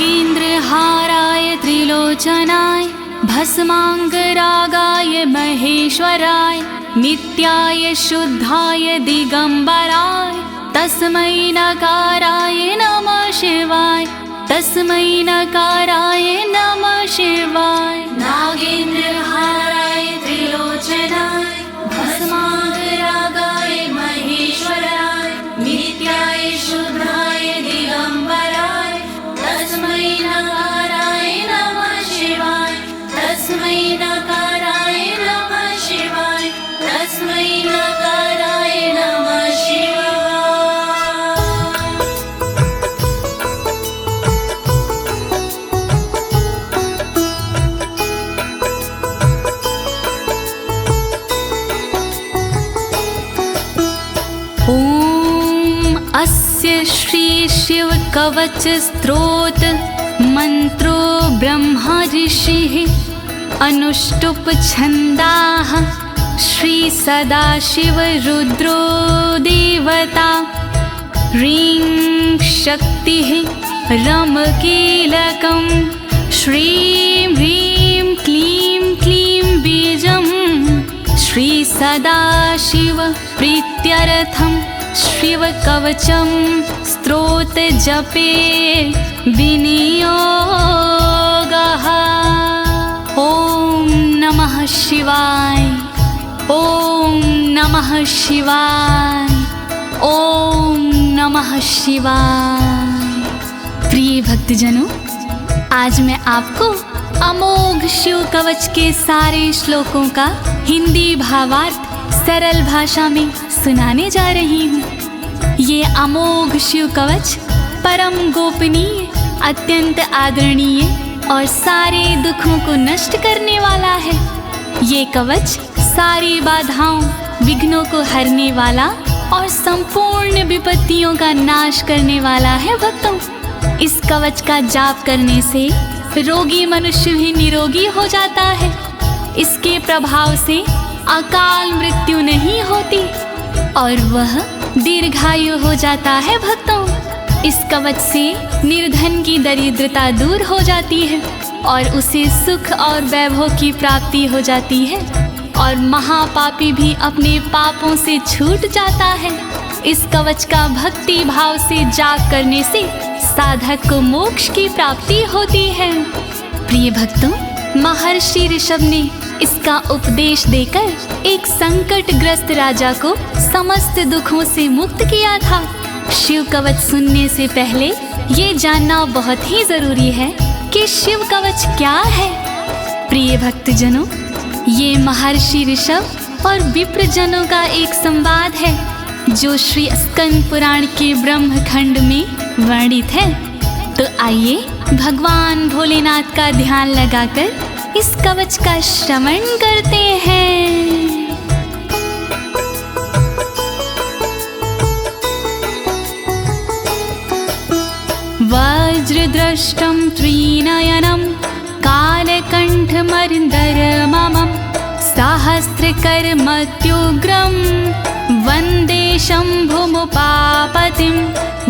नागेन्द्रहाराय त्रिलोचनाय भस्मांगरागाय महेश्वराय नित्याय शुद्धाय दिगंबराय तस्मै नकाराय नमः शिवाय तस्मै नकाराय नमः शिवाय। नागेन्द्रहाराय त्रिलोचनाय भस्मांगरागाय महेश्वराय नित्याय शुद्धाय दिगंबराय तस्मै नकाराय नमः शिवाय तस्मै नकाराय नमः शिवाय तस्मै नकाराय नमः शिवाय। अस्य श्री शिव कवच स्तोत्र मंत्रो ब्रह्मा ऋषिः अनुष्टुप छंदाः श्री सदाशिव रुद्रो देवता ह्रीं शक्तिः रम कीलकं श्रीं ह्रीं क्लीं क्लीं बीजं श्री सदाशिव प्रीत्यर्थं शिव कवचम स्तोत्र जपे विनियोगः। ओम नमः शिवाय ओम नमः शिवाय ओम नमः शिवाय। प्रिय भक्तजनों, आज मैं आपको अमोघ शिव कवच के सारे श्लोकों का हिंदी भावार्थ सरल भाषा में सुनाने जा रही हूँ। ये अमोघ शिव कवच परम गोपनीय, अत्यंत आदरणीय और सारे दुखों को नष्ट करने वाला है। ये कवच सारी बाधाओं, विघ्नों को हरने वाला और संपूर्ण विपत्तियों का नाश करने वाला है। भक्तों, इस कवच का जाप करने से रोगी मनुष्य भी निरोगी हो जाता है। इसके प्रभाव से अकाल मृत्यु नहीं होती और वह दीर्घायु हो जाता है। भक्तों, इस कवच से निर्धन की दरिद्रता दूर हो जाती है और उसे सुख और वैभव की प्राप्ति हो जाती है और महापापी भी अपने पापों से छूट जाता है। इस कवच का भक्ति भाव से जाप करने से साधक को मोक्ष की प्राप्ति होती है। प्रिय भक्तों, महर्षि ऋषभ ने इसका उपदेश देकर एक संकटग्रस्त राजा को समस्त दुखों से मुक्त किया था। शिव कवच सुनने से पहले ये जानना बहुत ही जरूरी है कि शिव कवच क्या है। प्रिय भक्तजनों, ये महर्षि ऋषभ और विप्रजनों का एक संवाद है जो श्री स्कंद पुराण के ब्रह्मखंड में वर्णित है। तो आइए भगवान भोलेनाथ का ध्यान लगाकर इस कवच का श्रवण करते हैं। वज्रदृष्टं त्रिनयनं कालकण्ठमर्दरममं सहस्रकर्मत्युग्रं वन्दे शम्भुमुपापतिं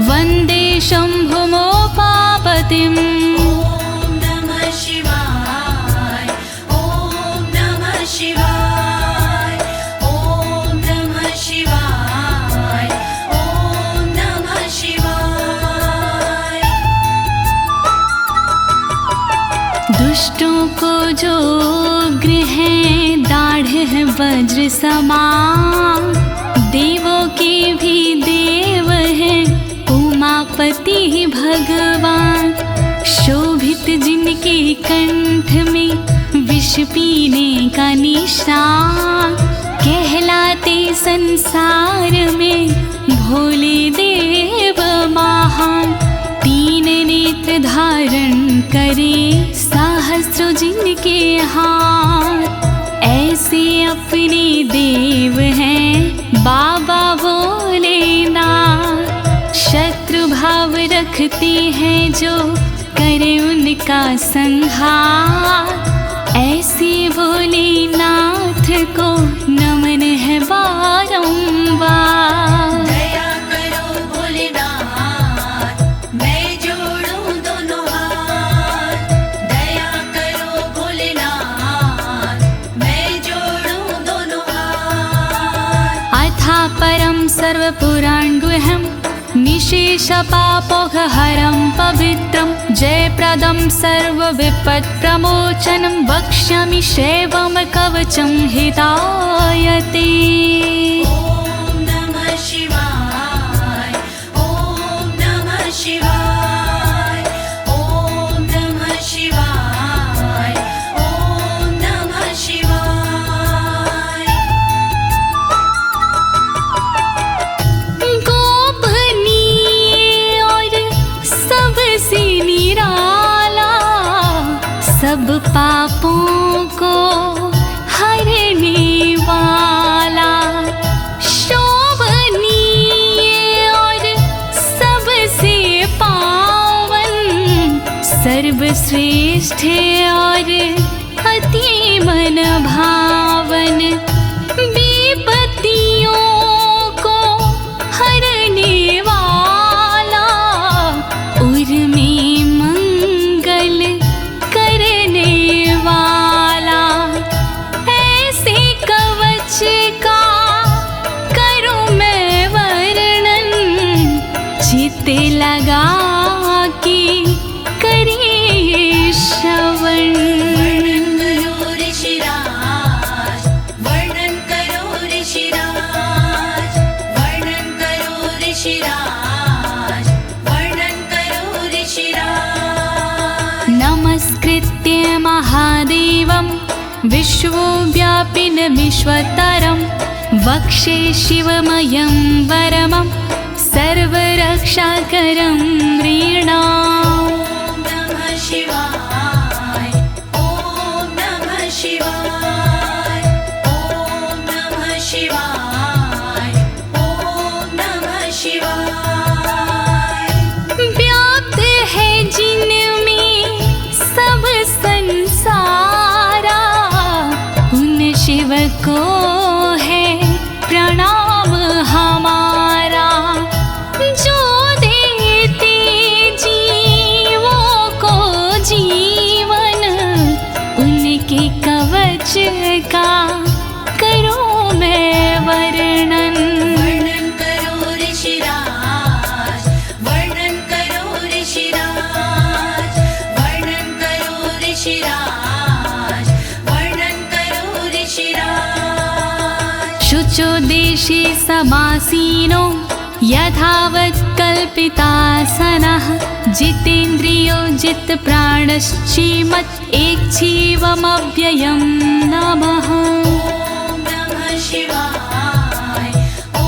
वन्दे शम्भुमुपापतिम्। दुष्टों को जो उग्र है दाढ़ है वज्र समान, देवों के भी देव है उमापति भगवान। शोभित जिनके कंठ में विष पीने का निशान, कहलाते संसार में भोले देव महान। तीन नेत्र धारण करे सहस्रों जिनके हाथ, ऐसे अपने देव हैं बाबा भोलेनाथ। शत्रु भाव रखते हैं जो करे उनका संहार, ऐसे भोलेनाथ को नमन है बारंबार। दया करो भोलेनाथ, मैं जोड़ूं दोनों हाथ, परं सर्वपुराणगुह्यं निशेषपापोघहरं पवित्रं जयप्रदं सर्वविपत्प्रमोचनं वक्ष्यामि शैवं कवचं हितायते। ॐ नमः शिवाय, ॐ नमः शिवाय, ॐ नमः शिवाय, ॐ नमः शिवाय। गोपनीय और सबसे निराला, सब पापों को हरने वाला, शोभनीय और सबसे पावन, सर्वश्रेष्ठ और अति मन भावन, विपत्तियों को हरने वाला, उर में मंगल करने वाला, ऐसे कवच का करूं मैं वर्णन, चित्त लगा के करिए श्रवण। वर्णन करो ऋषिराज, वर्णन करो ऋषिराज, वर्णन करो ऋषिराज, वर्णन करो ऋषिराज। नमस्कृत्य महादेवं विश्वव्यापिनमीश्वरं वक्षे शिवमयं वरमं सर्वरक्षाकरं नृणाम्। ॐ नमः शिवाय, ॐ नमः शिवाय, ॐ नमः शिवाय, ॐ नमः शिवाय। व्याप्त है जिनमें सब संसारा, उन शिव को है प्रणाम हमारा, जो देते जीवों को जीवन, उनके कवच का करूं मैं वर्णन। वर्णन करो ऋषिराज, वर्णन करो ऋषिराज, वर्णन करो ऋषिराज, वर्णन करो ऋषिराज। शुचो देशे समासीनो यथावत् कल्पितासनः, जितेन्द्रियो जितप्राणश्चेमत् एकजीवमव्ययं नमः। ॐ नमः शिवाय, ॐ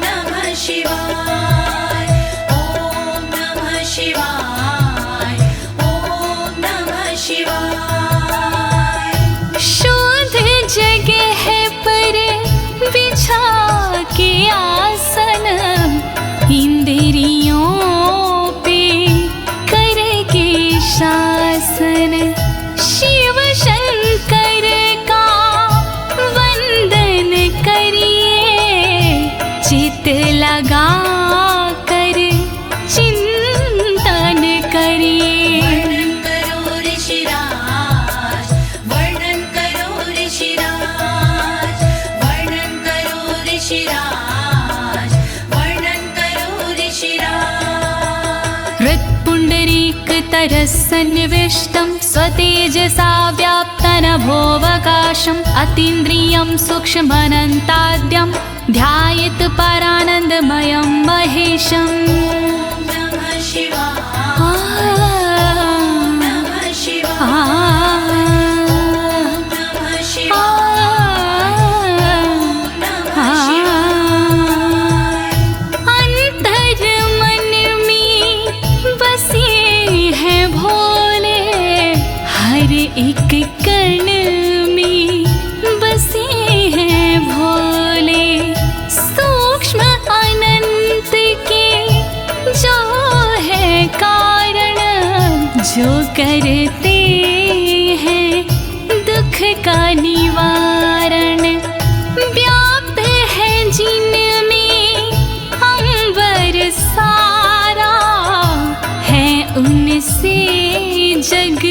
नमः शिवाय, ॐ नमः शिवाय, ॐ नमः शिवाय। शुद्ध जगह पर बिछा के आसन, इंद्रियों पे करके शासन, शिव शंकर का वंदन करिए, चित लगा कर चिंतन करिए। वर्णन करो ऋषिराज, वर्णन करो ऋषिराज, वर्णन करो ऋषिराज, वर्णन करो ऋषिराज। हृत्पुण्डरीकतरसन्निविष्टं स्वतेजसा व्याप्तनभोऽवकाशम्, अतीन्द्रियं सूक्ष्ममनन्ताद्यं ध्यायेत् परानन्दमयं महेशम्। ॐ नमः शिवाय, नमः शिवाय, नमः शिवाय, नमः शिवाय। अंतर मन में बसे हैं भोले, हर एक कण में बसे हैं भोले, सूक्ष्म अनंत के जो है कारण, जो करते हैं दुख का निवारण, व्याप्त है जिनमें अंबर सारा, है उनसे जग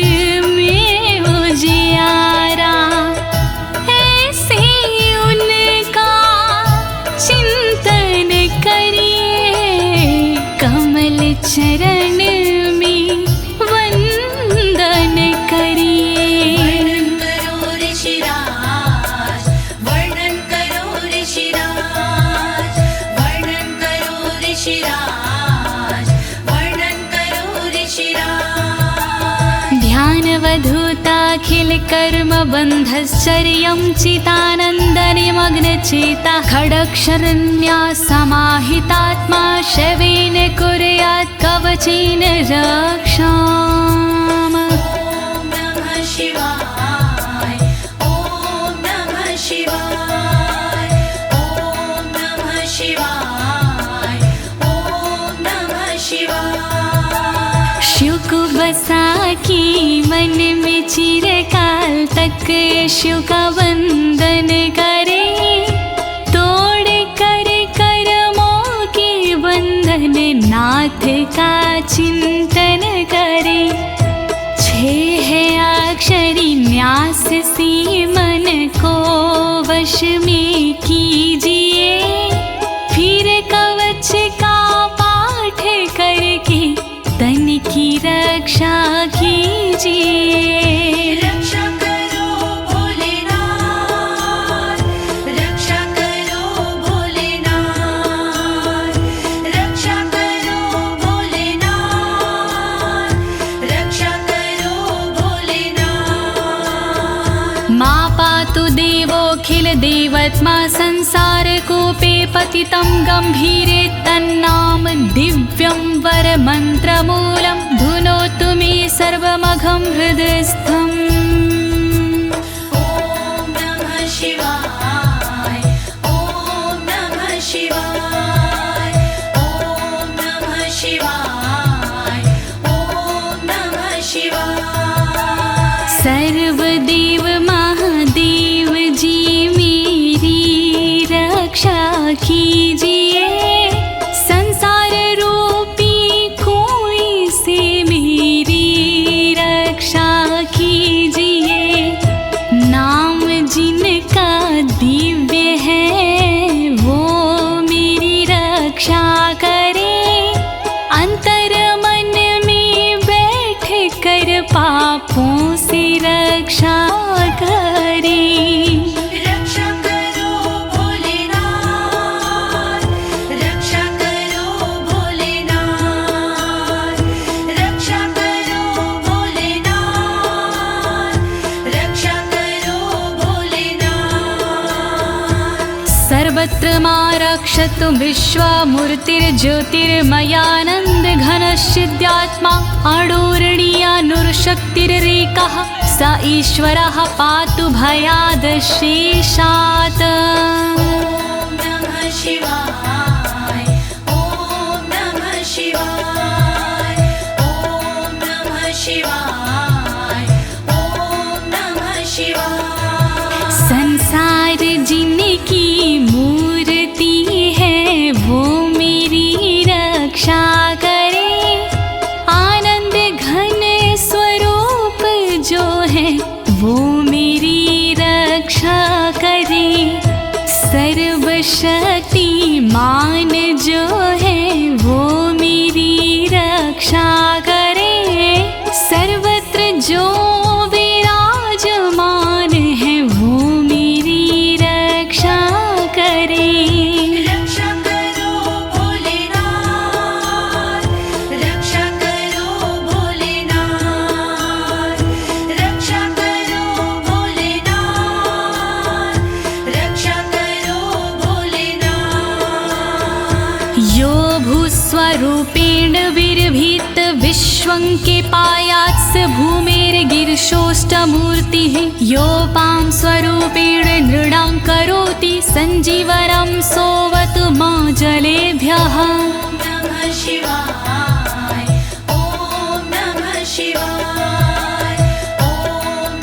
में उजियारा, ऐसे उनका चिंतन कर्मबन्धश्चर्यं चितानन्दनिमग्नचेता खड्गशरण्यासमाहितात्मा शवेन कुर्यात् कवचेन रक्षाम्। ॐ नमः शिवाय ॐ नमः शिवाय ॐ नमः शिवाय ॐ नमः शिवाय। शिव को बसा के मन में चिरकाल तक शिव का वंदन करे, तोड़ कर कर्मों के बंधन नाथ का चिंतन करे। छह अक्षरी न्यास से मन को वश में कीजिए, फिर कवच का पाठ करके तन की रक्षा कीजिए। रक्षा करो भोलेनाथ, रक्षा करो भोलेनाथ, रक्षा करो भोलेनाथ, रक्षा करो भोलेनाथ। मां पातु देवोऽखिल देवत्मा संसार कूपे पतितं गंभीरे तन्नाम दिव्यं वरमन्त्रमूलं धुनोतु मे सर्वमघं हृदयस्थम्। ॐ नमः शिवाय ॐ नमः शिवाय ॐ नमः शिवाय ॐ नमः शिवाय। सर्वदेव महादेव जी मेरी रक्षा कीजिए, संसार रूपी कोई से मेरी रक्षा कीजिए। नाम जिनका दिव्य है वो मेरी रक्षा करे, अंतर मन में बैठ कर पापों से रक्षा करे। रक्षा करो भोलेनाथ, रक्षा करो भोलेनाथ, रक्षा करो भोलेनाथ, रक्षा करो भोलेनाथ। सर्वत्र मां रक्षतु विश्वमूर्तिर्ज्योतिर्मयानन्द घनश्चिद्यात्मा अणोरणीयानुर्शक्तिरेकः स ईश्वरः पातु भयादशेषात्। ॐ नमः शिवाय ॐ नमः शिवाय ॐ नमः शिवाय ॐ नमः शिवाय। संसार जिनकी मूर्ति है वो मेरी रक्षा करे, आनंद घन स्वरूप जो है वो मेरी रक्षा करे। सर्वशक्तिमान जो है वो मेरी रक्षा करे, सर्वत्र जो विराजमान है वो मेरी रक्षा करे। रक्षा करो भोलेनाथ, रक्षा करो भोलेनाथ, रक्षा करो भोलेनाथ, रक्षा करो भोलेनाथ। यो भूस्वरूपेण विर्भीत विश्वं के पायात्स भूमेर्गिरिशोष्टमूर्तिः योपां स्वरूपेण नृणां करोति सञ्जीवनं सोवतु मां जलेभ्यः। ॐ नमः शिवाय ॐ नमः शिवाय ॐ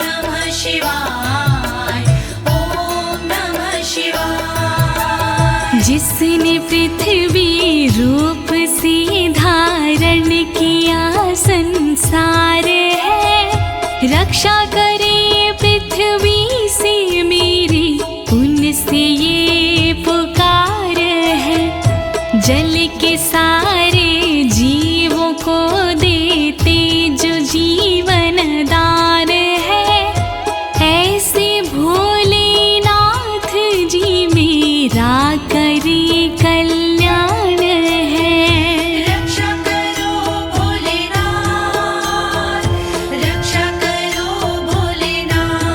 नमः शिवाय ॐ नमः शिवाय। जिसने पृथ्वी रूप से धारण किया संसार है, रक्षा करे पृथ्वी से मेरी उनसे ये पुकार है। जल के सारे जीवों को देते जो जीवन दान है, ऐसे भोलेनाथ जी मेरा करी कल्याण है। रक्षा करो भोलेनाथ, रक्षा करो भोलेनाथ,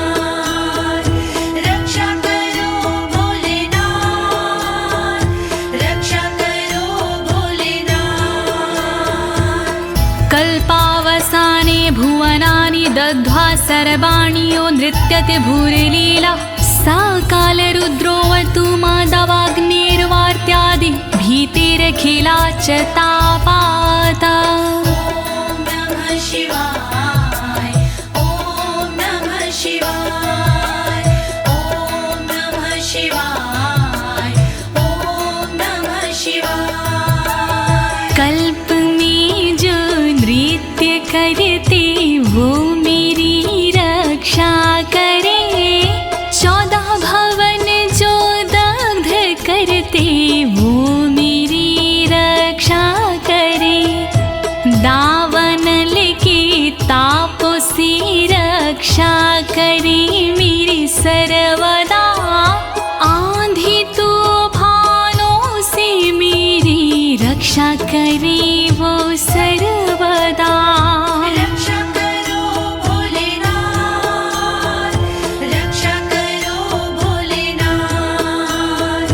दग्ध्वा सर्वाणि नृत्यते भूरिलीला सा कालरुद्रोऽवतु माधवाग्निर्वार्त्यादि भीतिरखिला च तापाता। ॐ नमः शिवाय ॐ नमः शिवाय ॐ नमः शिवाय ॐ नमः शिवाय। कल्प में जो नृत्य करते वो मेरी रक्षा करे, 14 भवन जो दग्ध करते वो मेरी रक्षा करे। दावानल के तापों से रक्षा करे मेरी सर्वदा, आंधी तूफानों से मेरी रक्षा करे वो सर्वदा। रक्षा करो भोलेनाथ, रक्षा करो भोलेनाथ,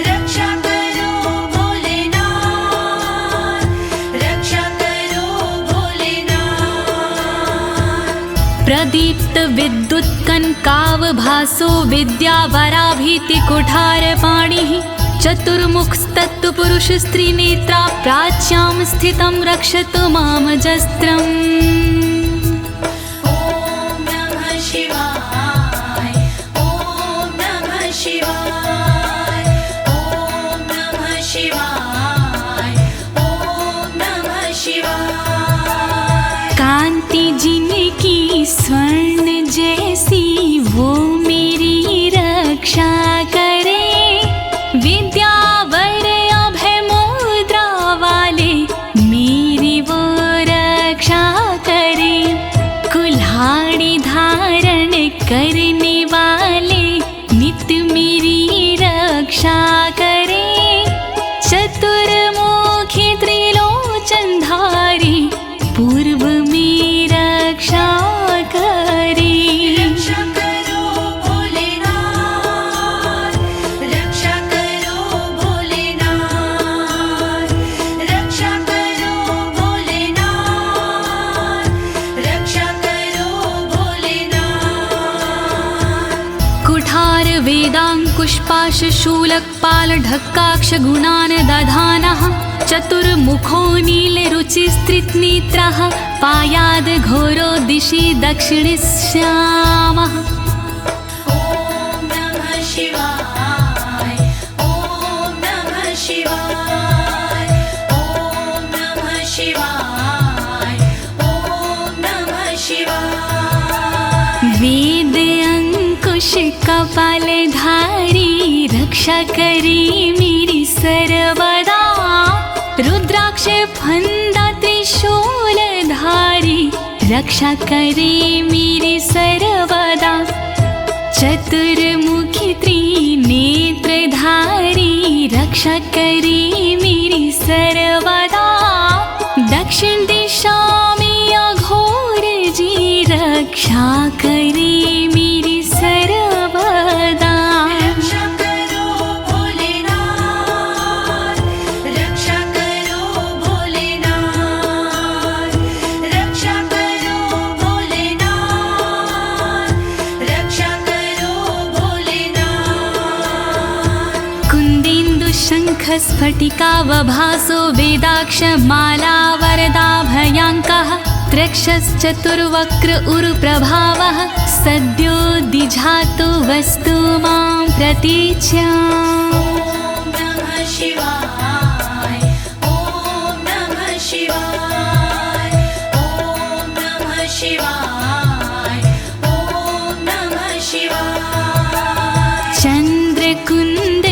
रक्षा करो भोलेनाथ, रक्षा करो भोलेनाथ। प्रदीप्त विद्युत् कनकावभासो विद्यावराभीति कुठारपाणिः, चतुर्मुखस्तत्पुरुष स्त्रीनेत्रा प्राच्यां स्थितं रक्षतु मामजस्त्रम्। ॐ नमः शिवाय ॐ नमः शिवाय ॐ नमः शिवाय ॐ नमः शिवाय। कांति जिनकी स्वर्ण जैसी वो मेरी रक्षा करे, विद्यावर अभय मुद्रा वाले मेरी वो रक्षा करे। कुल्हाड़ी धारण करने वाले नित्य मेरी रक्षा करे। चतुर्मुखी त्रिलोचनधारी पूर्व में रक्षा करे। रक्षा करो भोलेनाथ, रक्षा करो भोलेनाथ, रक्षा करो भोलेनाथ, रक्षा करो भोलेनाथ। कुठार वेदाङ्कुशपाशशूलकपाल ढक्काक्ष गुणान् दधानः, चतुर्मुखो नीलरुचिस्त्रिनेत्रः पायाद् घोरो दिशि दक्षिणश्यामः। ॐ नमः शिवाय ॐ नमः शिवाय ॐ नमः शिवाय ॐ नमः शिवाय। वेद अंकुश कपालधारी रक्षा करी मेरी सर्वदा, रुद्राक्ष फंदा त्रिशूलधारी रक्षा करे मेरी सर्वदा। चतुर्मुखी त्रिनेत्रधारी रक्षा करे मेरी सर्वदा। दक्षिण दिशा में अघोर जी रक्षा करे मेरी सर्वदा। रक्षा करो भोलेनाथ, रक्षा करो भोलेनाथ, रक्षा करो भोलेनाथ, रक्षा करो भोलेनाथ। कुन्देन्दु शङ्ख स्फटिकावभासो वेदाक्ष माला वरदाभयाङ्कः, त्रक्षश्चतुर्वक्र उरुप्रभावः सद्यो दिझातु वस्तु मां प्रतीच्याम्। ॐ नमः शिवाय ॐ नमः शिवाय ॐ नमः शिवाय ॐ नमः शिवाय। चंद्रकुंद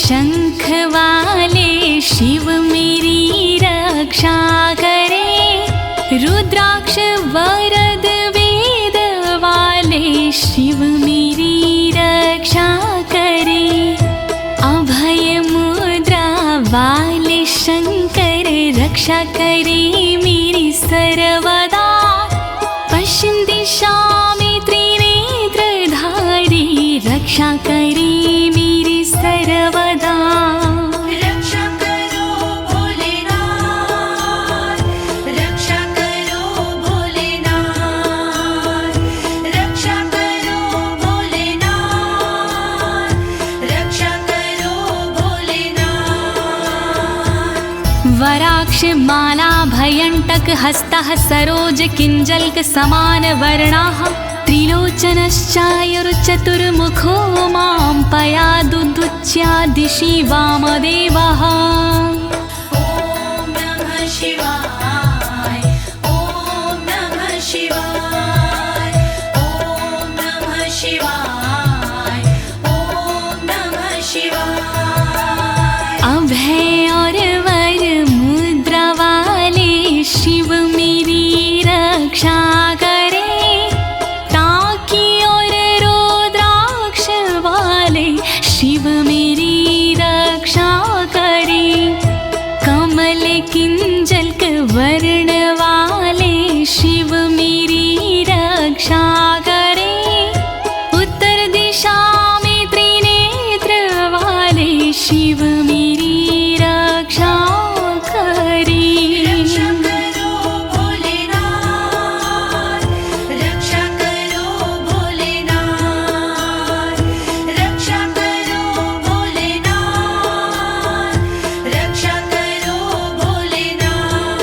शंख वाले शिव मेरी रक्षा करे, रुद्राक्ष वरद वेद वाले शिव मेरी रक्षा करे। अभय मुद्रा वाले शंकर रक्षा करे मेरी सर्वदा। पश्चिम दिशा में त्रिनेत्रधारी रक्षा करे मेरी सर्वदा। रक्षा करो भोलेनाथ, रक्षा करो भोलेनाथ, रुद्राक्ष माला भयंटक हस्तः सरोज किंजल्क समान वर्णाः त्रिलोचनश्चायुर्चतुर्मुखो मां पयादुदुच्या दिशि वामदेवः। ॐ नमः शिवाय ॐ नमः शिवाय ॐ नमः शिवाय ॐ नमः शिवाय। अभय और वर मुद्रा वाले शिव मेरी रक्षा करे, टाकी और रुद्राक्ष वाले शिव मेरी रक्षा करे, कमल किंजल्क वर्ण वाले शिव मेरी रक्षा करे, उत्तर दिशा में त्रिनेत्र वाले शिव मेरी रक्षा करे। रक्षा करो भोलेनाथ, रक्षा करो भोलेनाथ, रक्षा करो भोलेनाथ, रक्षा करो भोलेनाथ।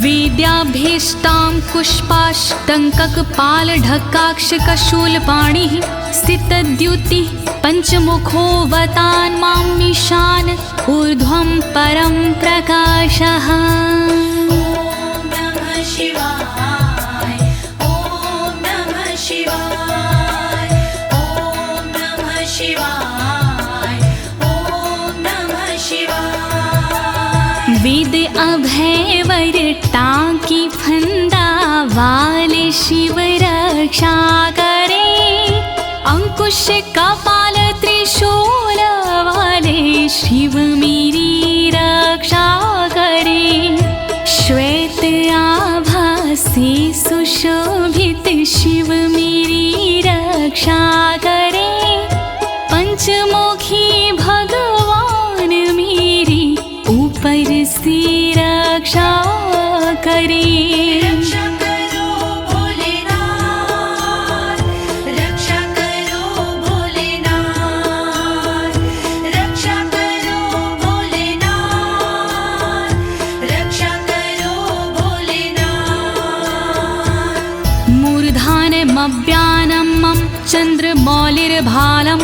वेद्याभीष्टां पुष्पाष्टङ्ककपालढक्काक्षकशूलपाणिः स्थितद्युतिः पञ्चमुखोऽवतान् मामीशान ऊर्ध्वं परं प्रकाशः। ॐ नमः शिवाय ॐ नमः शिवाय ॐ नमः शिवाय ॐ नमः शिवाय। वेद अभय वर टांकी फंदा वाले शिव रक्षा करे, अंकुश कपाल त्रिशूल वाले शिव मेरी रक्षा करे, श्वेत आभा से सुशोभित शिव मेरी रक्षा करे, पंचमुखी भगवान मेरी ऊपर से रक्षा करे। रक्षा करो भोलेनाथ, रक्षा करो भोलेनाथ, रक्षा करो भोलेनाथ, रक्षा करो भोलेनाथ। मूर्धानमव्यानमं चन्द्रमौलिर्भालं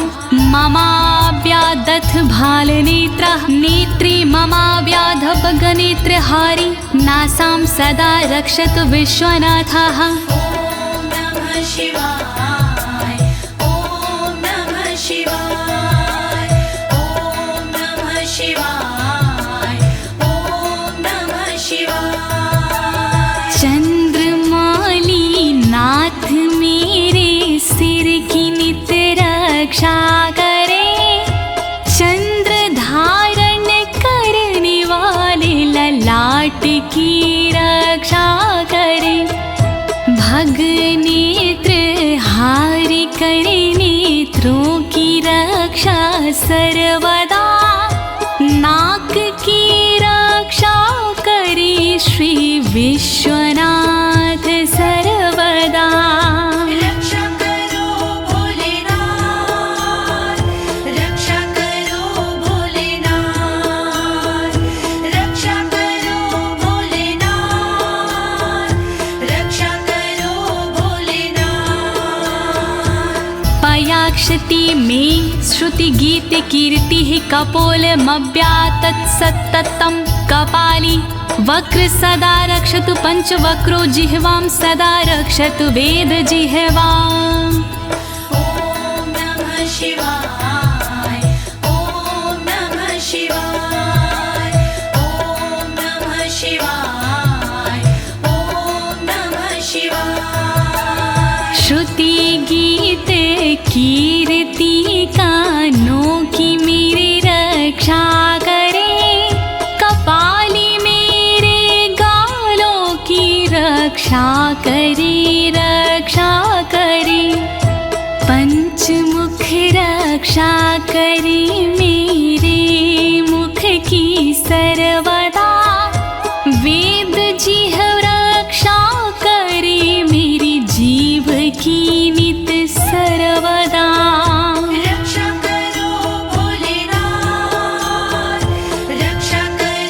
ममाव्यादथ भालनेत्रः, नेत्रे ममाव्याधपगनेत्रहारी, नासां सदा रक्षतु विश्वनाथः। ॐ नमः शिवाय ॐ नमः शिवाय ॐ नमः शिवाय ॐ नमः शिवाय। चंद्रमौली नाथ मेरे सिर की नित रक्षा करे, चंद्र धारण करने वाले ललाट की रक्षा करे, भगनेत्र हारि करे नेत्रों की रक्षा सर्वदा, नाक की रक्षा करे श्री विश्वनाथ सर्वदा। रक्षा करो भोलेनाथ, रक्षा करो भोलेनाथ, रक्षा करो भोलेनाथ, रक्षा करो भोलेनाथ। पयाक्षति में श्रुति गीत कीर्ति कपोलमव्यातत्सत्ततं कपाली, वक्र सदा रक्षतु पंचवक्रो जिह्वां सदा रक्षतु वेद जिह्वाम्। ॐ नमः शिवाय ॐ नमः शिवाय ॐ नमः शिवाय ॐ नमः शिवाय। श्रुति गीत कीर्ति कानों की मेरी रक्षा करे, कपाली मेरे गालों की रक्षा करे, रक्षा करे, पंचमुख रक्षा करे मेरे मुख की सर्वदा, वेद जिह्वा रक्षा करे मेरी जीभ की नित सर्वदा। रक्षा करो भोलेनाथ, रक्षा करो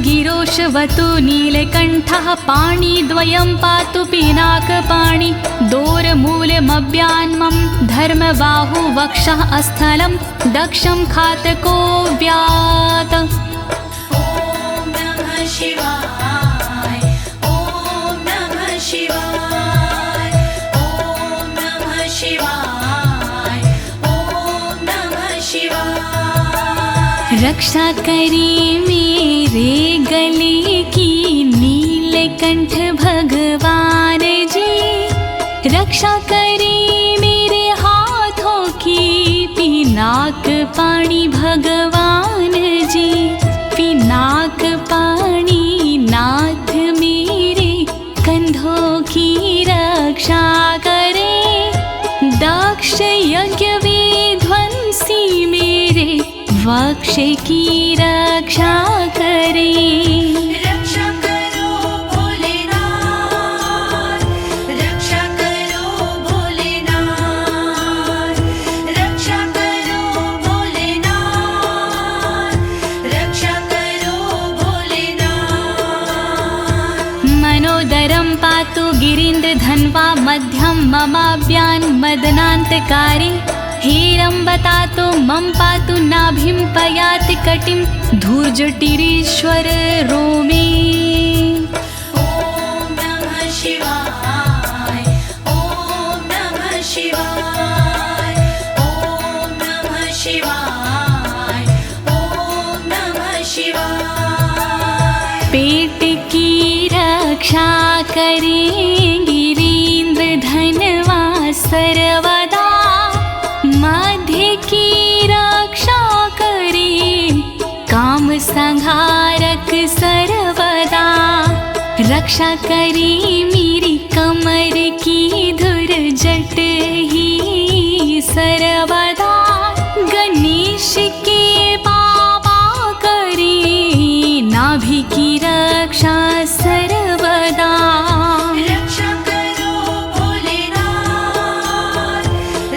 गिरोशवतु नीलकण्ठः पाणिद्वयं पातु पिनाकपाणि दोरमूलमव्यान्मं धर्मबाहु वक्षः अस्थलं दक्षं खातको व्यात्। ॐ नमः शिवाय ॐ नमः शिवाय ॐ नमः शिवाय ॐ नमः शिवाय। रक्षा करी मेरे गले की नीलकंठ भगवान जी, रक्षा करी मेरे हाथों की पिनाक पाणी भगवान जी, पिनाक पाणी नाथ मेरे कंधों की रक्षा करे, दक्ष यज्ञ विध्वंसी मेरे वक्ष की रक्षा करे। रक्षा करो भोलेनाथ, रक्षा करो भोलेनाथ, रक्षा करो भोलेनाथ, रक्षा करो भोलेनाथ। मनोदरं पातु गिरीन्द्रधन्वा मध्यं ममाभ्यान् मदनान्तकारी, हेरम्बतातो मम पातु नाभिं पयाति कटिं धूर्जटिरीश्वर रोमे। ॐ नमः शिवाय ॐ नमः शिवाय ॐ नमः शिवाय ॐ नमः शिवाय। पेट की रक्षा करें गिरीन्द्रधनवा सर्वदा, मध्य की रक्षा करें काम संहारक सर्वदा, रक्षा करें मेरी कमर की धुरजट ही सर्वदा, गणेश के बाबा करें नाभि की रक्षा सर्वदा। रक्षा करो भोलेनाथ,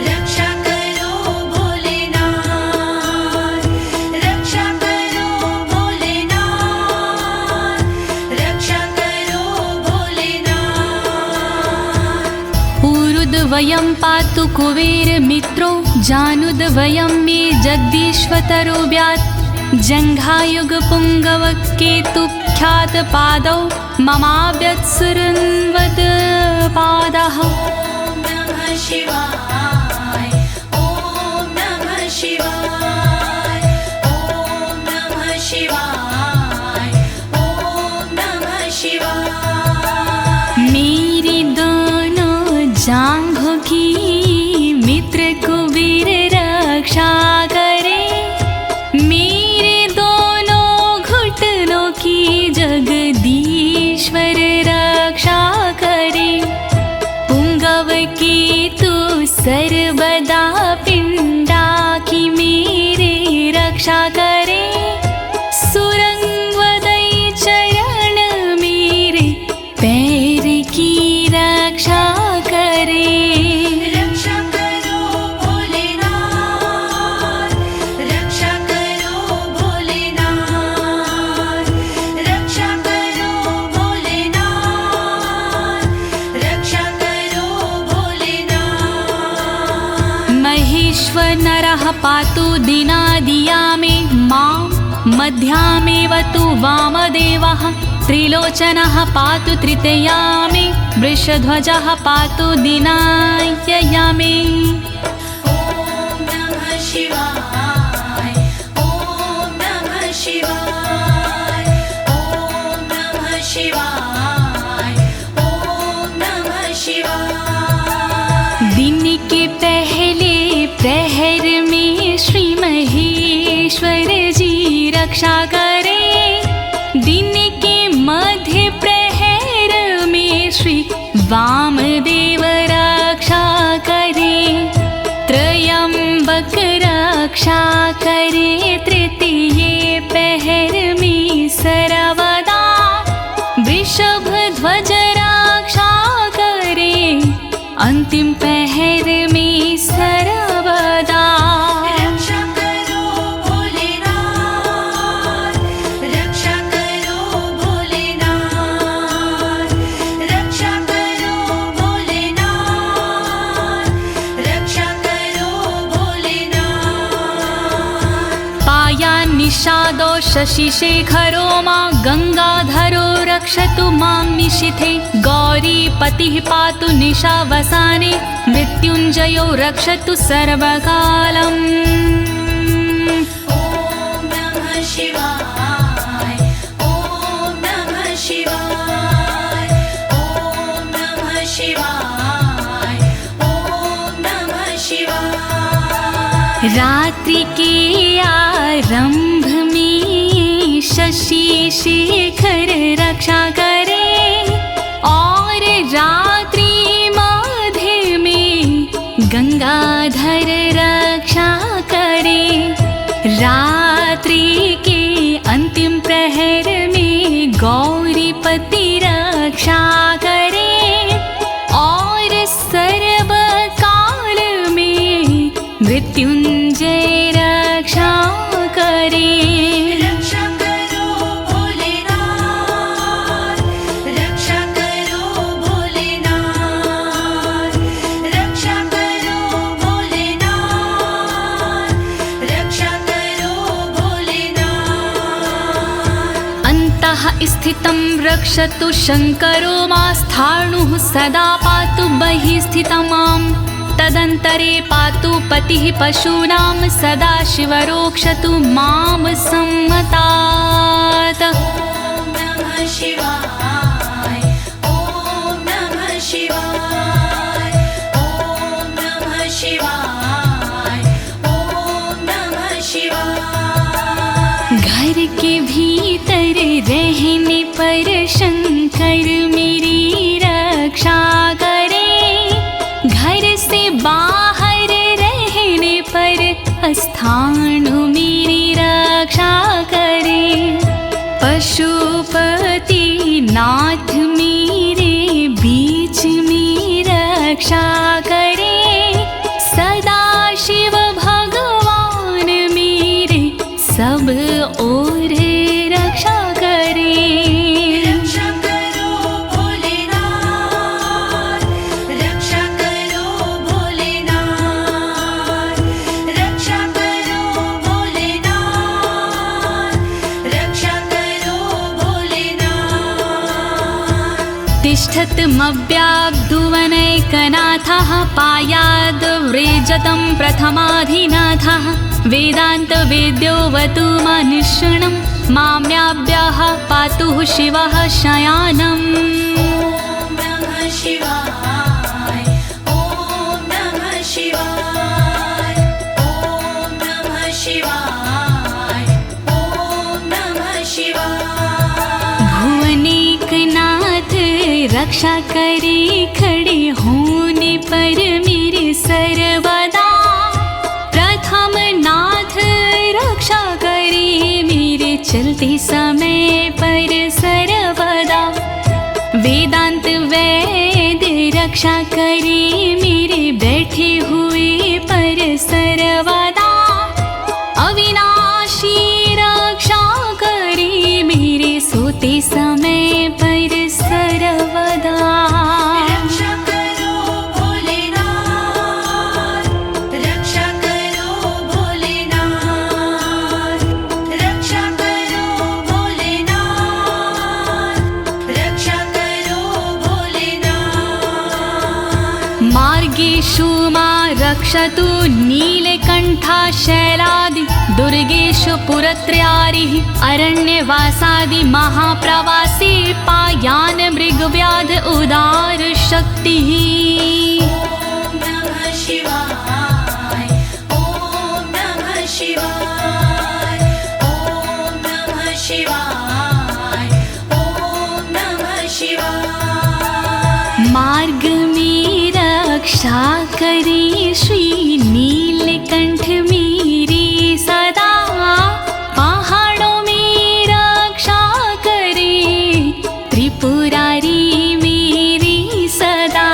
रक्षा करो भोलेनाथ, रक्षा करो भोलेनाथ, रक्षा करो भोलेनाथ। ऊरुद्वयं पातु कुबेरमित्रो, जानुद्वयं मे जगदीश्वतरो व्यात्, जङ्घायुगपुङ्गव केतुख्यातपादौ ममाव्यत्सुरन्वद पादः। ॐ नमः शिवाय ॐ नमः शिवाय ॐ नमः शिवाय ॐ नमः शिवाय। मेरी दोनों जांघों की मित्र कुबेर रक्षा करे, मेरे दोनों घुटनों की जगदीश्वर रक्षा करे, पुंगव की तू सर्वदा पिंडा की मेरे रक्षा करे, सुरंगवदई चरण मेरे पैर की रक्षा करे। रक्षा करो भोलेनाथ, रक्षा करो भोलेनाथ, रक्षा करो भोलेनाथ, रक्षा करो भोलेनाथ। महेश्वर नरः पातु दिनादिया मे मां, मध्यामेव तु वामदेवः, त्रिलोचनः पातु तृतीया मे, वृषध्वजः पातु दिनायया मे। ॐ नमः शिवाय ॐ नमः शिवाय ॐ नमः शिवाय ॐ नमः शिवाय। दिन के पहले प्रहर में श्री महेश्वर जी रक्षा करे, दिन के मध्य प्रहर में श्री वामदेव रक्षा करे, त्रयंबक रक्षा करे, तृतीय पहर में सर्वदा, वृषभ ध्वज रक्षा करे, अंतिम पहर में सर्वदा। रक्षा करो भोलेनाथ, रक्षा करो शशिशेखरो मा गंगाधरो रक्षतु मां निशिथे गौरीपतिः पातु निशावसाने मृत्युञ्जयो रक्षतु सर्वकालम् ॐ नमः शिवाय ॐ नमः शिवाय ॐ नमः शिवाय ॐ नमः शिवाय। रात्रि के आरंभ में शशि शेखर रक्षा करे और रात्रि मध्य में गंगाधर रक्षा करे। रात्रि के अंतिम प्रहर में गौरीपति रक्षा करे और सर्वकाल में मृत्युंजय रक्षा करे। रक्षा करो भोलेनाथ, रक्षा करो भोलेनाथ, रक्षा करो भोलेनाथ, रक्षा करो भोलेनाथ। अन्तः स्थितं रक्षतु शङ्करो मास्थाणुः सदा पातु बहिः स्थितं माम् तदन्तरे पातु पतिः पशूनां सदा शिवरोक्षतु मां सम्मतात्। ॐ नमः शिवाय ॐ नमः शिवाय ॐ नमः शिवाय ॐ नमः शिवाय। घर के भीतर रहने पर शंकर मेरी रक्षा करे, घर से बाहर रहने पर स्थाणु मेरी रक्षा करे। पशुपति नाथ मेरे बीच में रक्षा करे, सदा शिव भगवान मेरे सब ओर रक्षा करे। रक्षा करो भोलेनाथ, रक्षा करो भोलेनाथ, रक्षा करो भोलेनाथ, रक्षा करो भोलेनाथ। तिष्ठतमव्याब्धुवनैकनाथः पायाद्व्रेजतं प्रथमाधिनाथः वेदान्तवेद्योऽवतु मनुष्यणं माम्याभ्यः पातु शिवः शयानम्। ॐ नमः शिवाय ॐ नमः शिवाय ॐ नमः शिवाय ॐ नमः शिवाय। भुवनेकनाथ रक्षा करे खड़े होने पर मेरे सर्वदा। प्रथम नाथ रक्षा करे मेरे चलते समय पर सर्वदा। वेदांत वैद्य रक्षा करे मेरे बैठे हुए पर सर्वदा। अविनाशी रक्षा करे मेरे सोते समय पर सर्वदा। रक्षा करो भोलेनाथ, रक्षा करो भोलेनाथ, रक्षा करो भोलेनाथ, रक्षा करो भोलेनाथ। मार्गेषु मा रक्षतु नीलकण्ठा शैलादि दुर्गेषु पुरत्रयारिः अरण्यवासादि महाप्रवासी पायान मृगव्याध उदार शक्तिः। ॐ नमः शिवाय ॐ नमः शिवाय ॐ नमः शिवाय ॐ नमः शिवाय। मार्ग में रक्षा करे श्री नीलकंठ मेरी सदा। पहाड़ों में रक्षा करे त्रिपुरारी मेरी सदा।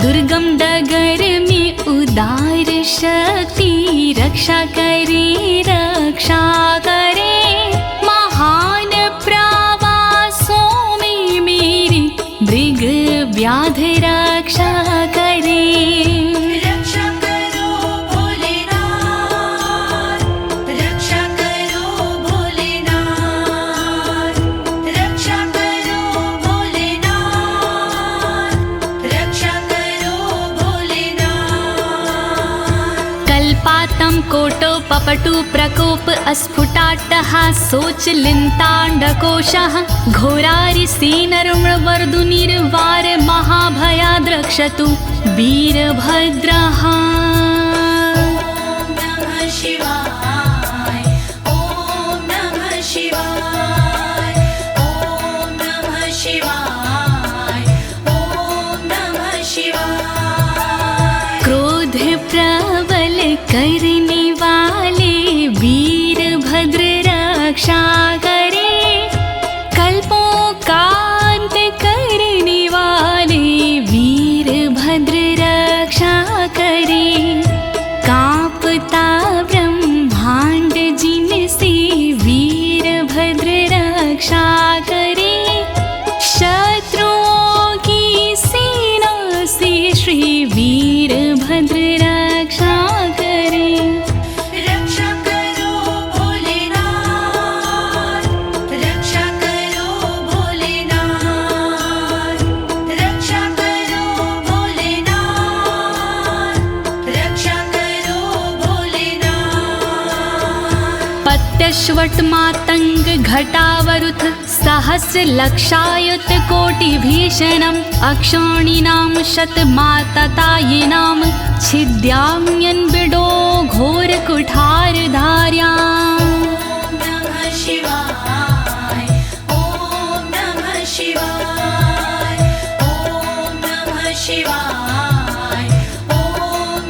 दुर्गम डगर में उदार शक्ति रक्षा करे रक्षा करे। महान प्रवासों में मेरी मृग व्याध रक्षा करे। रक्षा करो भोलेनाथ, कपटु प्रकोप अस्फुटाट्टः शोचलिन्ताण्डकोशः घोरारिसेनरुणवर्दुनिर्वार महाभयाद्रक्षतु वीरभद्रः। शिवाय ॐ नमः शिवाय ॐ नमः शिवाय ॐ नमः शिवाय। क्रोध प्रबल करने वाले वीरभद्र रक्षा करे, कल्पों का अंत करने वाले वीरभद्र रक्षा करे। कांपता ब्रह्मांड जिनसे वीरभद्र रक्षा करे, शत्रुओं की सेना से श्री वीरभद्र रक्षा करे। रक्षा करो भोलेनाथ, रक्षा करो भोलेनाथ, रक्षा करो भोलेनाथ, रक्षा करो भोलेनाथ। पत्यश्वट मातंग घटावरुथ सहस्र लक्षायुत कोटि भीषणम् अक्षौणीनां शतमाततायिनां छिद्याम्यन् बिडो घोर कुठार धार्याम्। नमः शिवाय ॐ नमः शिवाय ॐ नमः शिवाय ॐ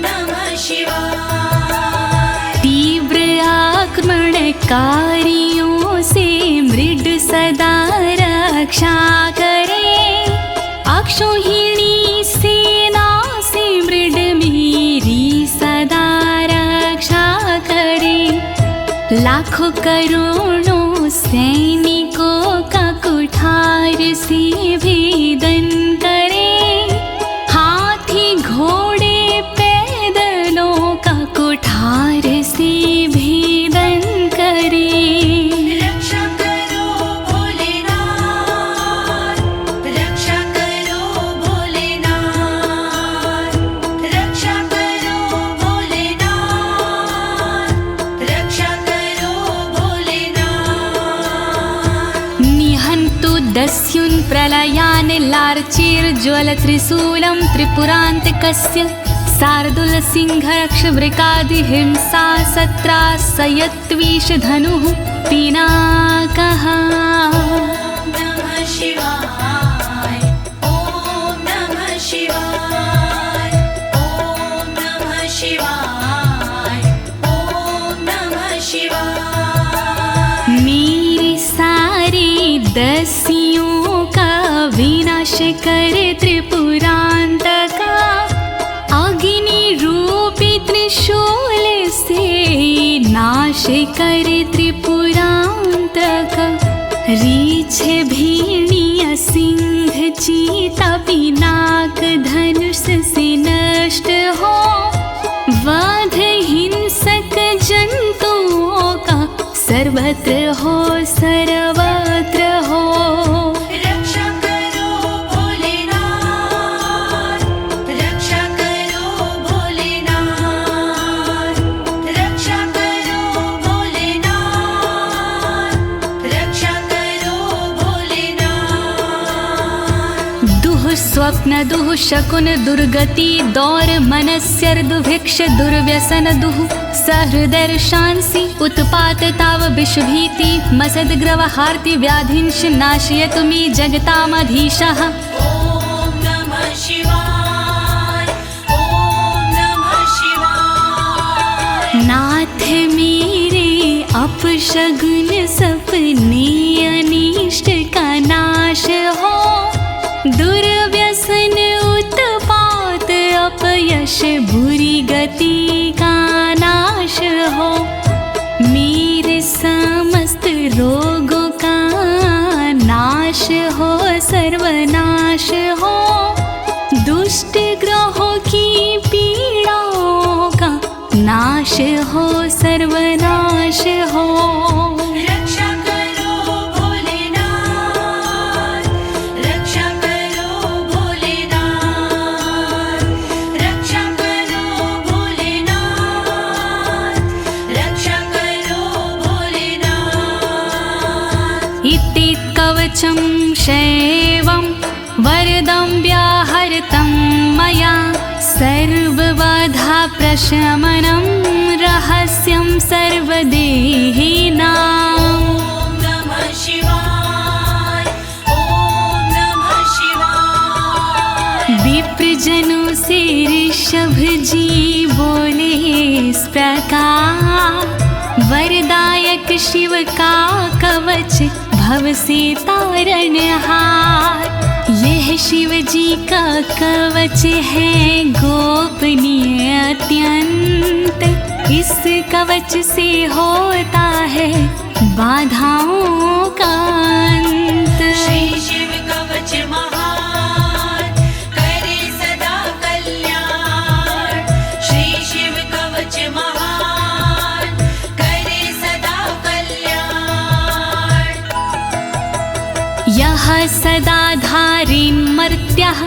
नमः शिवाय। तीव्र आक्रमणकारियों से मृड सदा रक्षा करे, अक्षौहिणी सेना से मृड मेरी सदा रक्षा करे। लाखों करोड़ों सैनिकों का कुठार से भेदन करे, हाथी घोड़े पैदलों का कुठार से भेदन करे। रक्षा करो भोलेनाथ, रक्षा करो भोलेनाथ, रक्षा करो भोलेनाथ, रक्षा करो भोलेनाथ। निहन्तु दस्युन् प्रलयान् लार्चेर्ज्वलत्रिशूलं त्रिपुरान्तकस्य शार्दूलसिंहरक्षवृकादिहिंसा सत्रासयत्विषधनुः पिनाकः। नमः शिवाय ॐ नमः शिवाय ॐ नमः शिवाय ॐ नमः शिवाय। मेरे सारे दस्युओं का विनाश करे त्रिपुरान्तका, अग्नि रूपी त्रिशूल से नाश करे त्रिपुरान्तक। रीछ भीणिय सिंह चीता पिनाक धनुष से नष्ट हो, वध हिंसक जंतुओं का सर्वत्र हो सर्वत्र हो। रक्षा करो भोलेनाथ, रक्षा करो भोलेनाथ, रक्षा करो भोलेनाथ, रक्षा करो भोलेनाथ। दुः स्वप्न दुः शकुन दुर्गति दौर मनस्यर्दुभिक्ष दुर्व्यसन दुः सहृदर्शांसि उत्पात ताव विषभीति मसद्ग्रवहार्ति व्याधिंश नाशयतु मे जगतामधीशः। ॐ नमः शिवाय ॐ नमः शिवाय। नाथ मेरे अपशगुन सपने अनिष्ट का नाश हो, दुर्व्यसन उत्पात अपयश बुरी गति का नाश हो। मेरे समस्त रोगों का नाश हो सर्वनाश हो, दुष्ट ग्रहों की पीड़ाओं का नाश हो सर्वनाश हो। रक्षा करो भोलेनाथ, रक्षा करो भोलेनाथ, रक्षा करो भोलेनाथ, रक्षा कवचं शैवं वरदं व्याहृतं मया सर्वबाधा प्रशमनं रहस्यं सर्वदेहिनाम्। ॐ नमः शिवाय ॐ नमः शिवाय। विप्रजनों से ऋषभ जी बोले इस प्रकार, वरदायक शिव का कवच भव से तारणहार। यह शिव जी का कवच है गोपनीय अत्यंत, इस कवच से होता है बाधाओं का अंत। श्री शिव कवच महान करे सदा कल्याण। श्री शिव कवच महान करे सदा कल्याण। यः सदा धारिन्मर्त्यः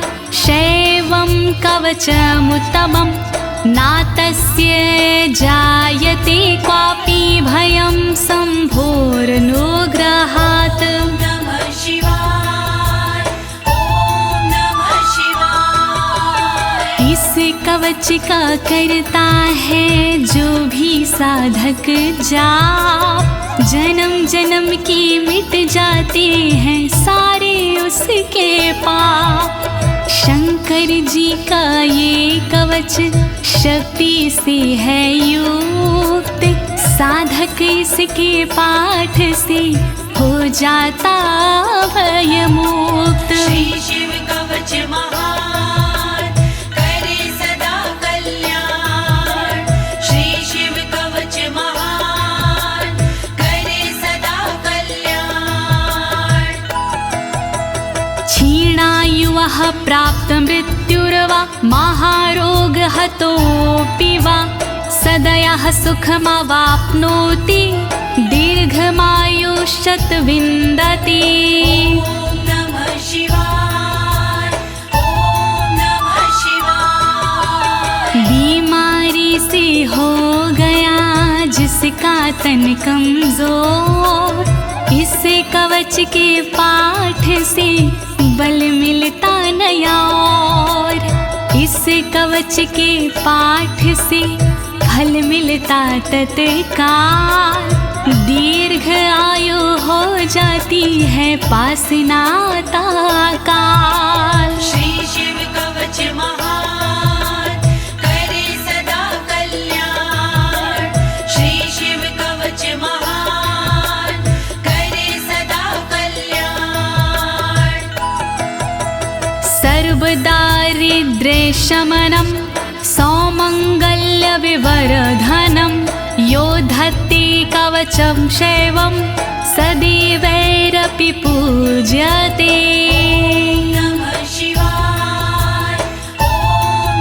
शैवं कवचमुत्तमं, नातस्य जायते क्वापि भयं शम्भोरनुग्रहात्। नमः शिवाय ॐ नमः शिवाय। इस कवच का करता है जो भी साधक जाप, जन्म जन्म के मिट जाते हैं सारे उसके पाप। शंकर जी का ये कवच शक्ति से है युक्त, साधक इसके पाठ से हो जाता भयमुक्त। श्री शिव कवच महान करे सदा कल्याण। श्री शिव कवच महान करे सदा कल्याण। क्षीणायुः प्राप्त मृत्युर्वा महारोगहतोऽपि वा, सदयः सुखमवाप्नोति दीर्घमायुष्यत् विन्दति। ॐ नमः शिवाय ॐ नमः शिवाय। बीमारी से हो गया जिसका तन कमजोर, इस कवच के पाठ से बल मिलता नया और। इस कवच के पाठ से फल मिलता तत्काल, दीर्घ आयु हो जाती है पास नाता काल। श्री शिव कवच महान करे सदा कल्याण। श्री शिव कवच महान करे सदा कल्याण। सर्वदारिद्र्यशमनं सौमङ्गल्यविवर्धनं, यो धत्ते कवचं शैवं सदैवैरपि पूज्यते। नमः शिवाय ॐ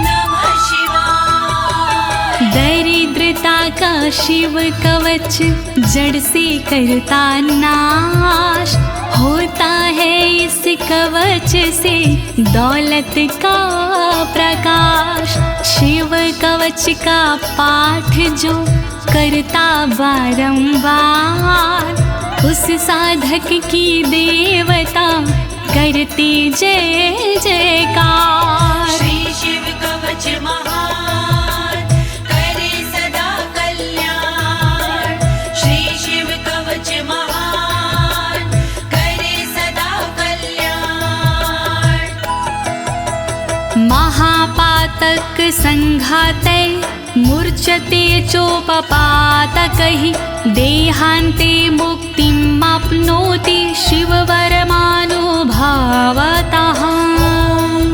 नमः शिवाय। दरिद्रता का शिव कवच जड़ से करता नाश, होता है इस कवच से दौलत का प्रकाश। शिव कवच का पाठ जो करता बारंबार, उस साधक की देवता करती जय जयकार। श्री शिव कवच महान करे सदा कल्याण। श्री शिव कवच महान करे सदा कल्याण। महापातक संघाते मूर्छते चोपपातकैः, देहान्ते मुक्तिमाप्नोति शिववरमानुभावतः। ॐ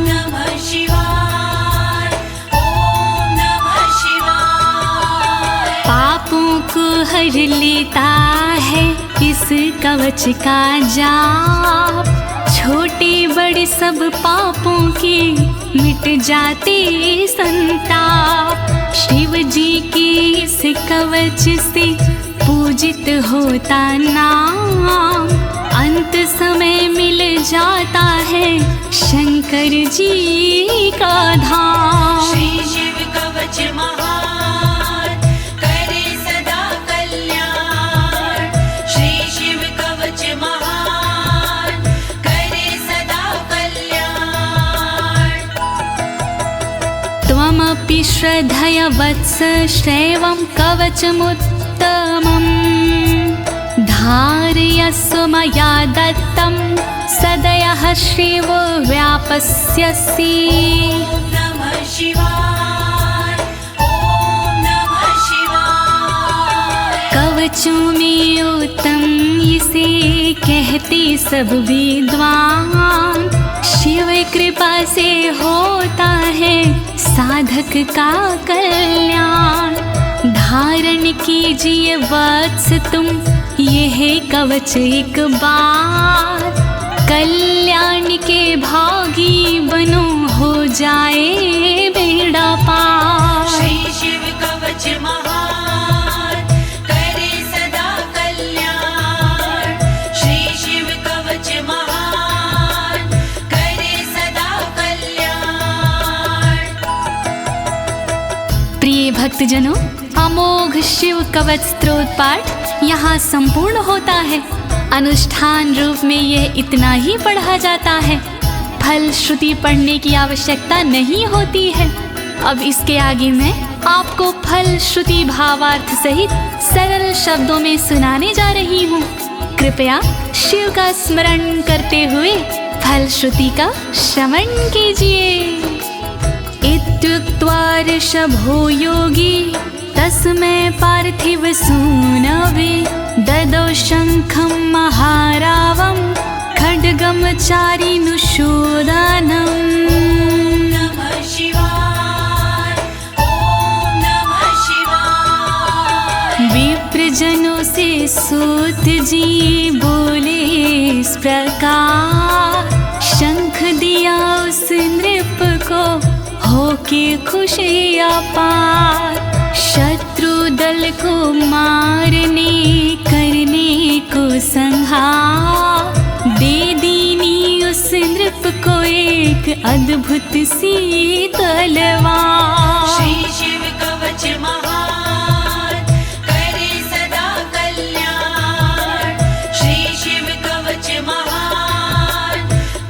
नमः शिवाय ॐ नमः शिवाय। पापों को हर लेता है इस कवच का जाप, छोटे बड़े सब पापों के मिट जाते संताप। शिव जी के इस कवच से पूजित होता नाम, अंत समय मिल जाता है शंकर जी का धाम। श्री शिव कवच महान करे सदा कल्याण। श्री शिव कवच महान त्वमपि श्रद्धया वत्स श्रेवं कवचमुत्तमम् धारयस्व मया दत्तं सदयः श्रीवो व्यापस्यसि। नमः शिवाय, ॐ नमः शिवाय। कवचों में उत्तम इसे कहते सब विद्वान, शिव कृपा से होता है साधक का कल्याण। धारण कीजिए वत्स तुम यह कवच एक बार, कल्याण के भागी बनो हो जाए बेड़ा पार। श्री शिव कवच महान करे सदा कल्याण। श्री शिव कवच महान करे सदा कल्याण। प्रिय भक्तजनों, अमोघ शिव कवच स्तोत्र पाठ यहाँ संपूर्ण होता है। अनुष्ठान रूप में यह इतना ही पढ़ा जाता है, फल श्रुति पढ़ने की आवश्यकता नहीं होती है। अब इसके आगे मैं आपको फल श्रुति भावार्थ सहित सरल शब्दों में सुनाने जा रही हूँ। कृपया शिव का स्मरण करते हुए फल श्रुति का श्रवण कीजिए। इत्युक्त्वा ऋषभो योगी तस्मै पार्थिव सूनवे ददौ शङ्खं महारावं खड्गं चारिनुशोदनम्। नमः शिवाय, ॐ नमः शिवाय। विप्रजनों से सूत जी बोले इस प्रकार, शंख दिया उस नृप को होके खुशी अपार। शत्रु दल को मारने करने को संहार, दे दीनी उस नृप को एक अद्भुत सी तलवार। श्री शिव कवच महान करे सदा कल्याण। श्री शिव कवच महान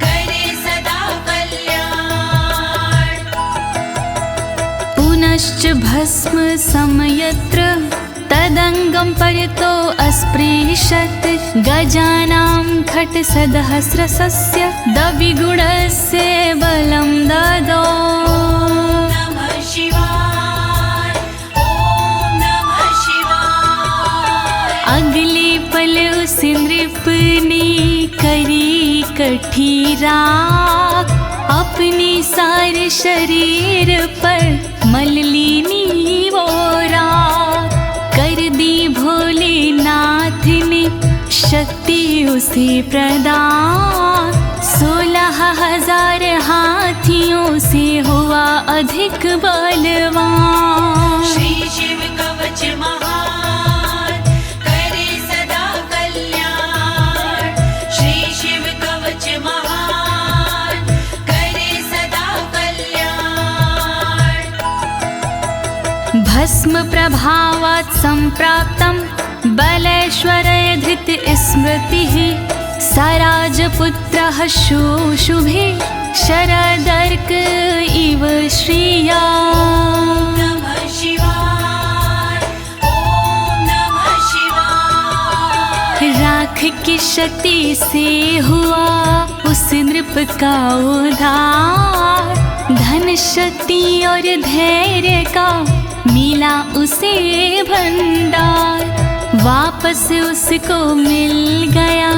करे सदा कल्याण। पुनश्च भस्म समयत्र तदंगं परितो अस्पृशत्, गजानां खट्सहस्रस्य दविगुणस्य बलं ददौ। नमः शिवाय, ॐ नमः शिवाय। अगले पल उस नृप ने करी कठी राख, अपने सारे शरीर पर मल ली वो राख। कर दी भोलेनाथ ने शक्ति उसे प्रदान, 16,000 हाथियों से हुआ अधिक बलवान। श्री शिव कवच महान करे सदा कल्याण। श्री शिव कवच महान करे सदा कल्याण। भस्म प्रभावात् संप्राप्तं बलैश्वर्य धृत स्मृतिः, सराजपुत्रः शुशुभे शरदर्क इव श्रिया। नमः शिवाय, ॐ नमः शिवाय। राख की शक्ति से हुआ उस नृप का उद्धार, धन शक्ति और धैर्य का मिला उसे भंडार। वापस उसको मिल गया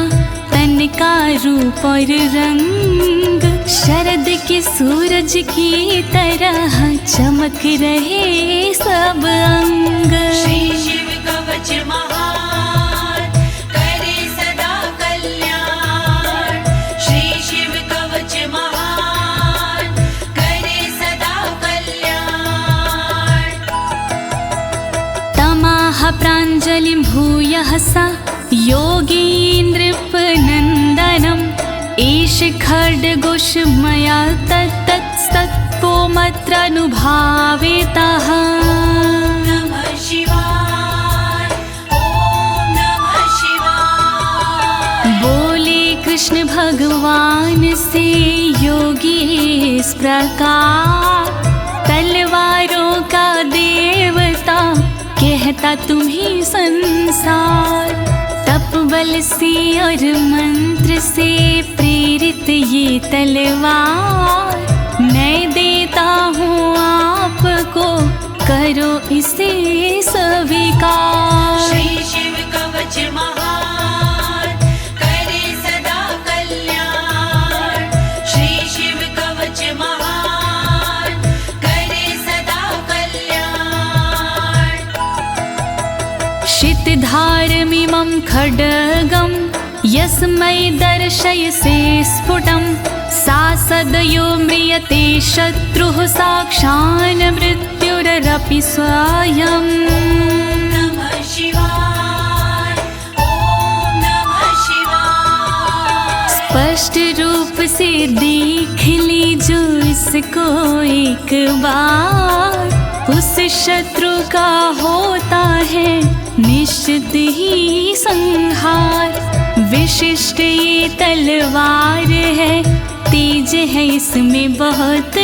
तन का रूप और रंग, शरद के सूरज की तरह चमक रहे सब अंग। श्री शिव कवच महान करे सदा कल्याण। श्री शिव कवच महान करे सदा कल्याण। तमाह प्राञ्जलिं भूयः सा योगीन्द्रपनन्दनम्, एष खड्गोषमया तत्तत्सत्त्वमत्रानुभावितः। नमः शिवाय, ॐ नमः शिवाय। बोले कृष्ण भगवान से योगी इस प्रकार, तलवारों का देवता कहता तुम्हें संसार। तप बल से और मंत्र से प्रेरित ये तलवार मैं देता हूँ आपको, करो इसे स्वीकार। श्री शिव कवच महान करे सदा कल्याण। श्री शिव कवच महान करे सदा कल्याण। शितधारमिमं खड्गं यस्मै दर्शयसे स्फुटं, सा सदयो म्रियते शत्रुः साक्षान् मृत्युरपि स्वयम्। नमः शिवाय, ओम नमः शिवाय। स्पष्ट रूप से देख लीजो इसको एक बार, उस शत्रु का होता है निश्चित ही संहार। विशिष्ट ये तलवार है, तेज है इसमें बहुत,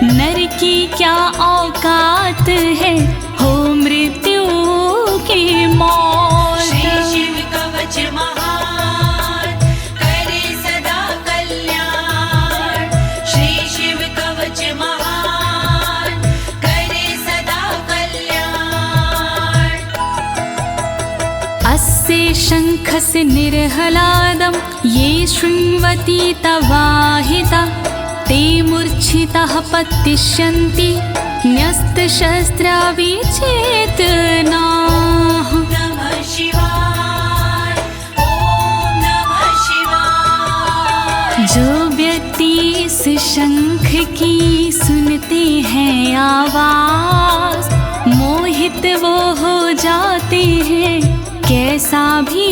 नर की क्या औकात है हो मृत्यु की मौत। श्री शिव कवच महान करे सदा कल्याण। श्री शिव कवच महान करे सदा कल्याण। अस्य शङ्खस्य निर्हलादं ये शृण्वन्ति तवाहिता, ते मूर्छिताः पतिष्यन्ति न्यस्तशस्त्राविचेतनाः। नमः शिवाय, ओम नमः शिवाय। जो व्यक्ति इस शंख की सुनते हैं आवाज, मोहित वो हो जाते हैं कैसा भी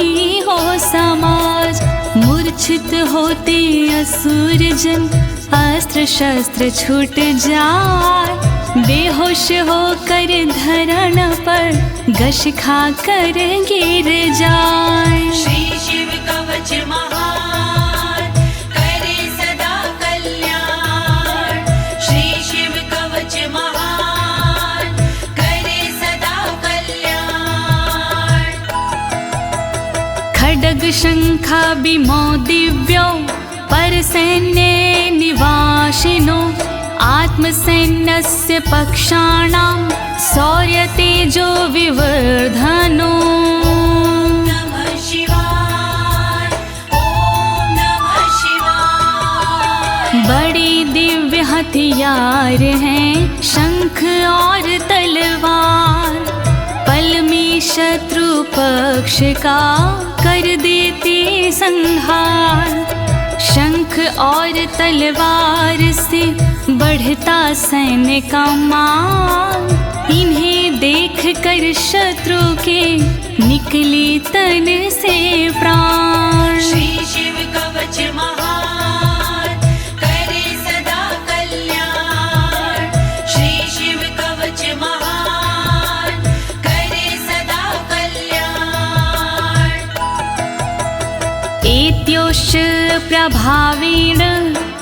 हो समाज। मूर्छित होते असुर जन, अस्त्र शस्त्र छूट जाए, बेहोश होकर धरण पर गश खाकर गिर जाए। श्री शिव कवच महान करे सदा कल्याण। श्री शिव कवच महान करे सदा कल्याण। खड्ग शंखाभिमो दिव्यो परसैन्ये निवासिनो, आत्मसैन्यस्य पक्षाणां शौर्यतेजो विवर्धनो। नमः शिवाय, ओम नमः शिवाय। बड़ी दिव्य हथियार हैं शंख और तलवार, पल में शत्रु पक्ष का कर देते संहार। शंख और तलवार से बढ़ता सैन्य का मान, इन्हें देख कर शत्रु के निकले तन से प्राण। श्री शिव कवच महान करे सदा कल्याण। श्री शिव कवच महान करे सदा कल्याण। एत्योश्च प्रभावेण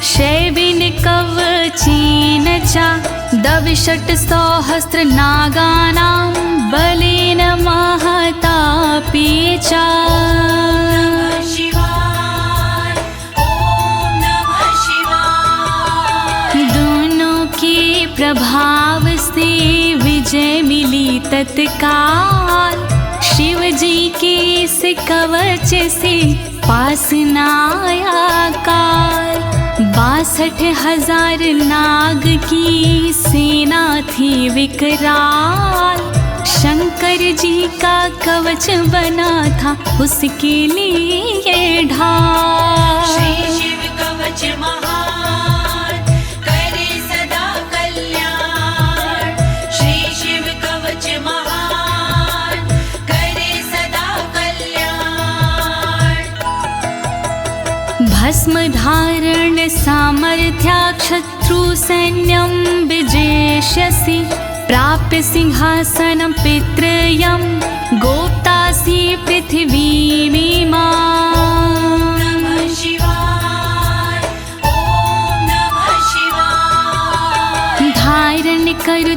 शैविन कवचेन च, दविषट् सहस्रनागानां बलेन महतापि च। नमः शिवाय, ओम नमः शिवाय। दोनों के प्रभाव से विजय मिली तत्काल, शिव जी के इस कवच से पास न आया काल। 62,000 नाग की सेना थी विकराल, शंकर जी का कवच बना था उसके लिए ढाल। श्री शिव कवच महान करे सदा कल्याण। श्री शिव कवच महान करे सदा कल्याण। भस्म धारण सामर्थ्या शत्रु सैन्यं विजेष्यसि, प्राप्य सिंहासनं पितृयं गोप्तासि पृथिवीमिमाम्। नमः शिवाय, ओम नमः शिवाय।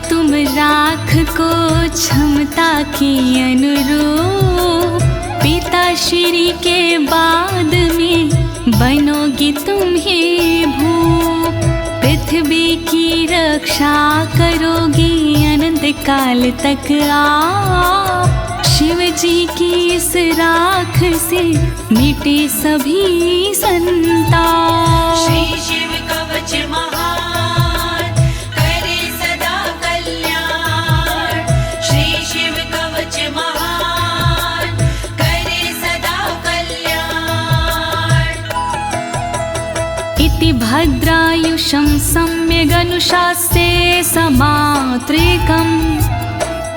तुम राख को क्षमता के अनुरूप, पिता श्री के बाद में बनोगी तुम ही भूप। पृथ्वी की रक्षा करोगी अनंत काल तक आप, शिव जी की इस राख से मिटे सभी संताप। श्री शिव कवच महान करे सदा कल्याण, श्री शिव कवच महान करे सदा कल्याण। इति भद्रायुषं सम्यगनुशास्ते समात्रिकम्,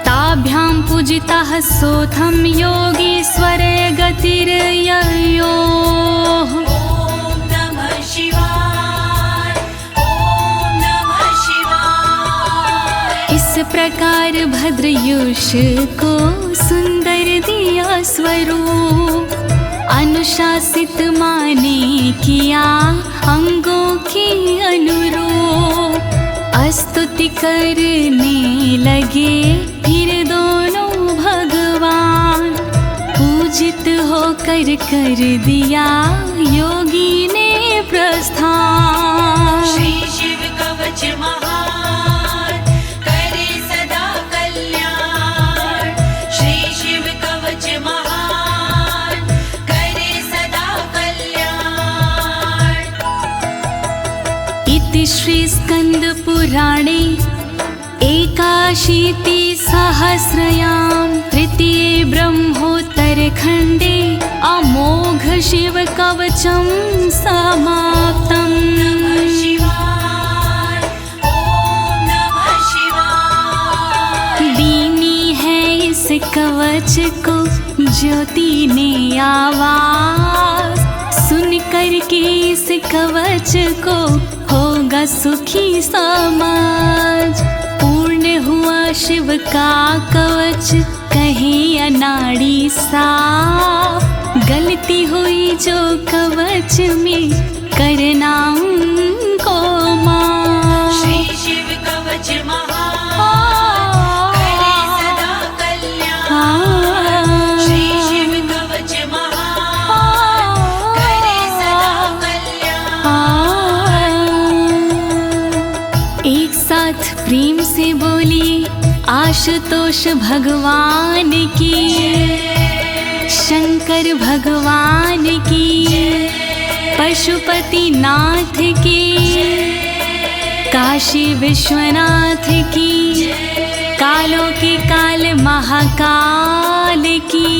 ताभ्यां पूजितः सोऽथं योगीश्वरे गतिर्ययोः। ओम नमः शिवाय, ओम नमः शिवाय। इस प्रकार भद्रयुष को सुंदर दिया स्वरूप, अनुशासित माने किया अंगों के अनुरूप। स्तुति करने लगे फिर दोनों भगवान, पूजित होकर कर दिया योगी ने प्रस्थान। श्री शिव कवच महान करे सदा कल्याण, श्री शिव कवच महान करे सदा कल्याण। इति श्री स्कंद पुराणे एकाशीति सहस्रयां तृतीये ब्रह्मोत्तर खंडे अमोघ शिव कवचम समाप्तम्। नमः शिवाय, ओम नमः शिवाय। दीनी है इस कवच को ज्योति ने आवाज, सुन कर के इस कवच को होगा सुखी समाज। पूर्ण हुआ शिव का कवच कहे अनाड़ी साफ, गलती हुई जो कवच में करना उनको माफ। श्री शिव कवच महान करे सदा कल्याण, श्री शिव कवच महान करे सदा कल्याण। एक साथ प्रेम से बोली आशुतोष भगवान की, शंकर भगवान की, पशुपति नाथ की, काशी विश्वनाथ की, कालों के काल महाकाल की।